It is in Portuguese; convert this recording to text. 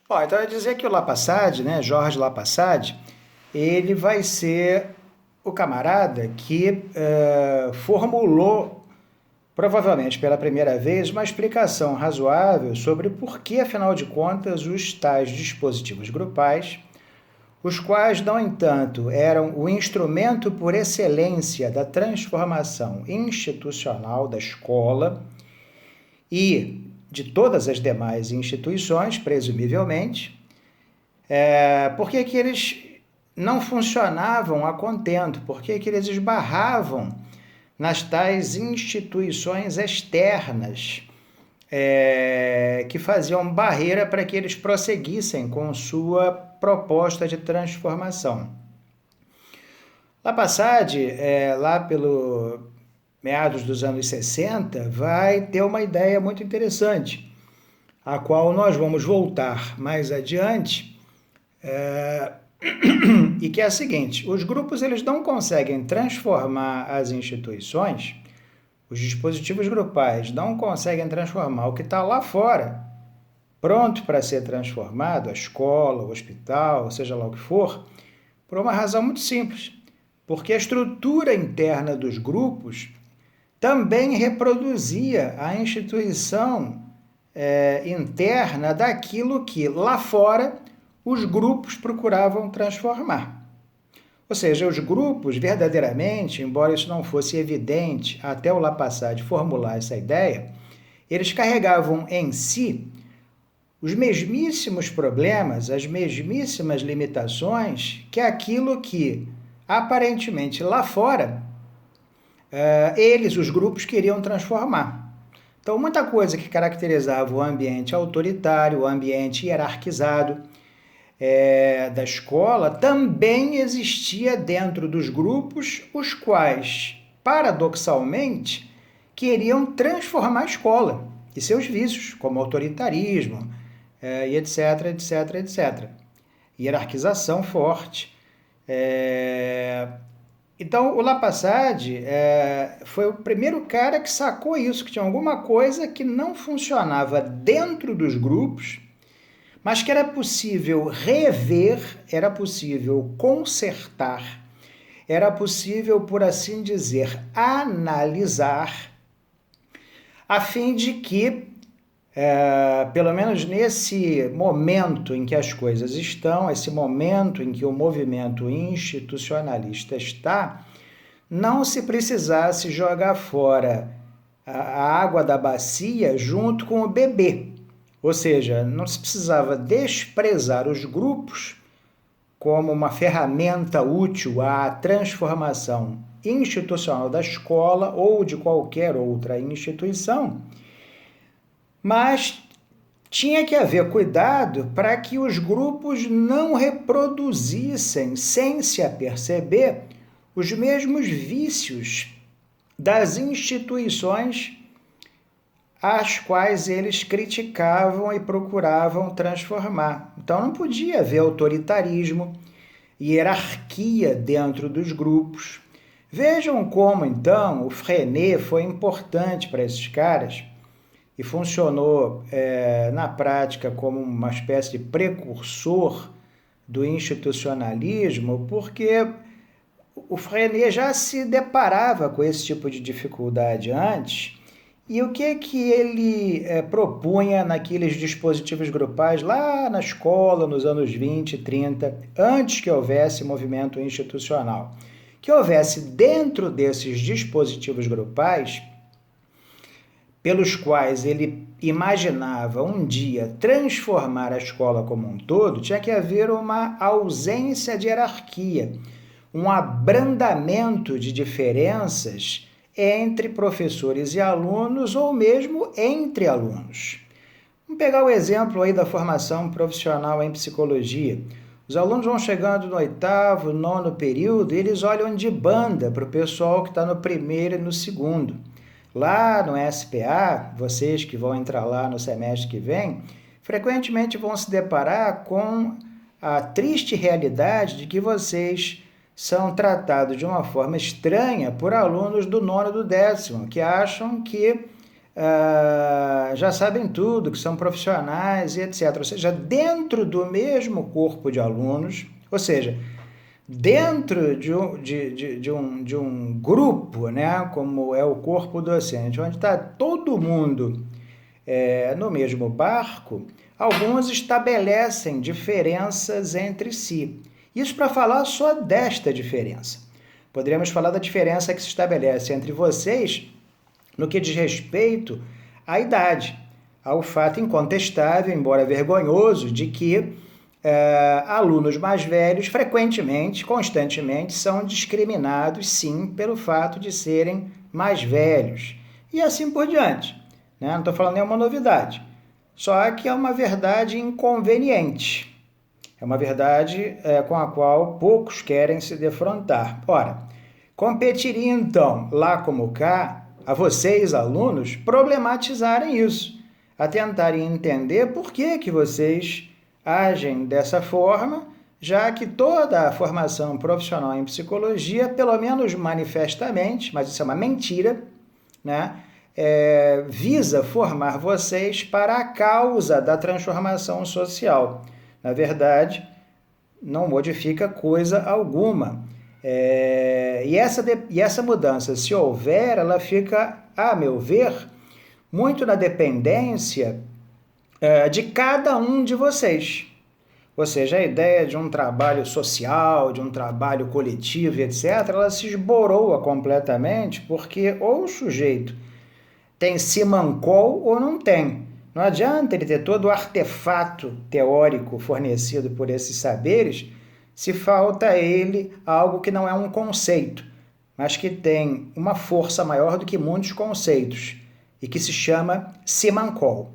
Bom, então eu ia dizer que o Lapassade, né, Jorge Lapassade, ele vai ser o camarada que formulou, provavelmente pela primeira vez, uma explicação razoável sobre por que, afinal de contas, os tais dispositivos grupais, os quais, no entanto, eram o instrumento por excelência da transformação institucional da escola e de todas as demais instituições, presumivelmente, por que que eles não funcionavam a contento? Por que que eles esbarravam nas tais instituições externas que faziam barreira para que eles prosseguissem com sua proposta de transformação? Lapassade, lá pelo meados dos anos 60, vai ter uma ideia muito interessante, a qual nós vamos voltar mais adiante, e que é a seguinte: os grupos eles não conseguem transformar as instituições, os dispositivos grupais não conseguem transformar o que está lá fora, pronto para ser transformado, a escola, o hospital, seja lá o que for, por uma razão muito simples, porque a estrutura interna dos grupos também reproduzia a instituição interna daquilo que lá fora os grupos procuravam transformar. Ou seja, os grupos, verdadeiramente, embora isso não fosse evidente até o Lapassade formular essa ideia, eles carregavam em si os mesmíssimos problemas, as mesmíssimas limitações que aquilo que, aparentemente, lá fora, eles, os grupos, queriam transformar. Então, muita coisa que caracterizava o ambiente autoritário, o ambiente hierarquizado da escola, também existia dentro dos grupos, os quais, paradoxalmente, queriam transformar a escola e seus vícios, como autoritarismo, e etc, etc, etc. Hierarquização forte. Então, o Lapassade foi o primeiro cara que sacou isso, que tinha alguma coisa que não funcionava dentro dos grupos, mas que era possível rever, era possível consertar, era possível, por assim dizer, analisar, a fim de que, pelo menos nesse momento em que as coisas estão, esse momento em que o movimento institucionalista está, não se precisasse jogar fora a água da bacia junto com o bebê. Ou seja, não se precisava desprezar os grupos como uma ferramenta útil à transformação institucional da escola ou de qualquer outra instituição, mas tinha que haver cuidado para que os grupos não reproduzissem, sem se aperceber, os mesmos vícios das instituições as quais eles criticavam e procuravam transformar. Então não podia haver autoritarismo, hierarquia dentro dos grupos. Vejam como, então, o Freinet foi importante para esses caras e funcionou na prática como uma espécie de precursor do institucionalismo, porque o Freinet já se deparava com esse tipo de dificuldade antes. E o que ele propunha naqueles dispositivos grupais lá na escola, nos anos 20 e 30, antes que houvesse movimento institucional? Que houvesse dentro desses dispositivos grupais, pelos quais ele imaginava um dia transformar a escola como um todo, tinha que haver uma ausência de hierarquia, um abrandamento de diferenças entre professores e alunos ou mesmo entre alunos. Vamos pegar o exemplo aí da formação profissional em psicologia. Os alunos vão chegando no 8º, 9º período e eles olham de banda para o pessoal que está no 1º e no 2º. Lá no SPA, vocês que vão entrar lá no semestre que vem, frequentemente vão se deparar com a triste realidade de que vocês são tratados de uma forma estranha por alunos do 9º e do 10º, que acham que já sabem tudo, que são profissionais e etc. Ou seja, dentro do mesmo corpo de alunos, ou seja, dentro de um grupo, né, como é o corpo docente, onde está todo mundo no mesmo barco, alguns estabelecem diferenças entre si. Isso para falar só desta diferença. Poderíamos falar da diferença que se estabelece entre vocês no que diz respeito à idade, ao fato incontestável, embora vergonhoso, de que alunos mais velhos frequentemente, constantemente, são discriminados, sim, pelo fato de serem mais velhos. E assim por diante. Né? Não estou falando nenhuma novidade. Só que é uma verdade inconveniente. É uma verdade com a qual poucos querem se defrontar. Ora, competiria então, lá como cá, a vocês, alunos, problematizarem isso, a tentarem entender por que vocês agem dessa forma, já que toda a formação profissional em psicologia, pelo menos manifestamente, mas isso é uma mentira, né? Visa formar vocês para a causa da transformação social. Na verdade, não modifica coisa alguma. E essa mudança, se houver, ela fica, a meu ver, muito na dependência de cada um de vocês. Ou seja, a ideia de um trabalho social, de um trabalho coletivo, etc., ela se esboroa completamente porque ou o sujeito tem simancol ou não tem. Não adianta ele ter todo o artefato teórico fornecido por esses saberes se falta a ele algo que não é um conceito, mas que tem uma força maior do que muitos conceitos e que se chama simancol.